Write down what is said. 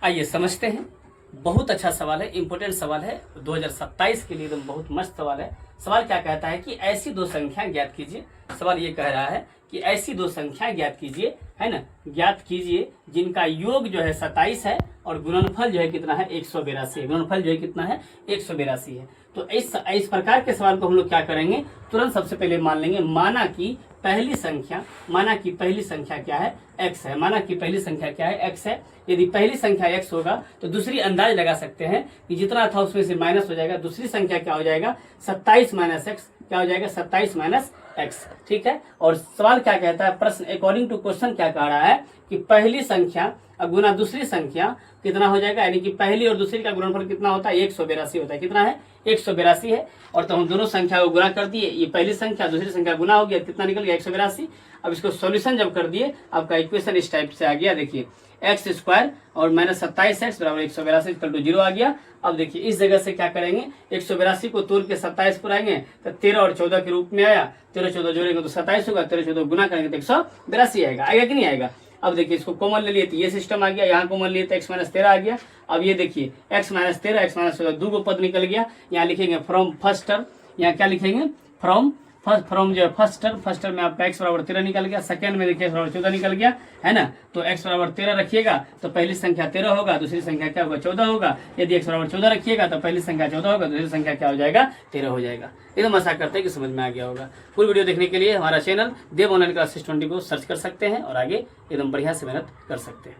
आइए समझते हैं। बहुत अच्छा सवाल है, इंपॉर्टेंट सवाल है, 2027 के लिए एकदम बहुत मस्त सवाल है। सवाल क्या कहता है कि ऐसी दो संख्याएं ज्ञात कीजिए। सवाल ये कह रहा है कि ऐसी दो संख्याएं ज्ञात कीजिए, है ना, ज्ञात कीजिए जिनका योग जो है 27 है और गुणनफल जो है कितना है 182 है। गुणनफल जो है कितना है 182 है। तो इस प्रकार के सवाल को हम लोग क्या करेंगे, तुरंत सबसे पहले मान लेंगे माना कि पहली संख्या क्या है x है। माना कि पहली संख्या क्या है x है। यदि पहली संख्या x होगा तो दूसरी अंदाज लगा सकते हैं कि जितना था उसमें से माइनस हो जाएगा। दूसरी संख्या क्या हो जाएगा 27 माइनस x, क्या हो जाएगा 27 माइनस x। ठीक है। और सवाल क्या कहता है, प्रश्न अकॉर्डिंग टू क्वेश्चन क्या कह रहा है कि पहली संख्या गुना दूसरी संख्या कितना हो जाएगा, यानी कि पहली और दूसरी का गुणनफल कितना होता है 182 होता है। कितना है 182 है। और तो हम दोनों संख्या को गुना कर दिए, ये पहली संख्या दूसरी संख्या गुना हो गया, कितना निकल गया 182। अब इसको सॉल्यूशन जब कर दिए आपका इक्वेशन इस टाइप से आ गया। देखिए एक्स स्क्वायर और माइनस 27x बराबर 182 इक्वल टू 0 आ गया। अब देखिए इस जगह से क्या करेंगे, 182 को तोड़ के 27 पर आएंगे तो 13 और 14 के रूप में आया। 13 14 जोड़ेंगे तो 27 होगा, 13 14 गुना करेंगे तो 182 आएगा। आएगा कि नहीं आएगा। अब देखिए इसको कॉमन ले लिए तो ये सिस्टम आ गया, यहाँ कॉमन लिए तो x माइनस 13 आ गया। अब ये देखिए x माइनस 13 x माइनस 14 दो पद निकल गया। यहाँ लिखेंगे फ्रॉम फर्स्ट टर्म, यहाँ क्या लिखेंगे फ्रॉम जो है फर्स्ट टर्म में आपका x बराबर 13 निकल गया। सेकंड में देखिए x बराबर 14 निकल गया, है ना। तो x बराबर 13 रखिएगा तो पहली संख्या 13 होगा, दूसरी संख्या क्या होगा 14 होगा। यदि x बराबर 14 रखिएगा तो पहली संख्या 14 होगा, दूसरी संख्या क्या हो जाएगा 13 हो जाएगा। एकदम आशा करते हैं कि समझ में आ गया होगा। पूरी वीडियो देखने के लिए हमारा चैनल देव ऑनलाइन क्लासेस 20 को सर्च कर सकते हैं और आगे एकदम बढ़िया से मेहनत कर सकते हैं।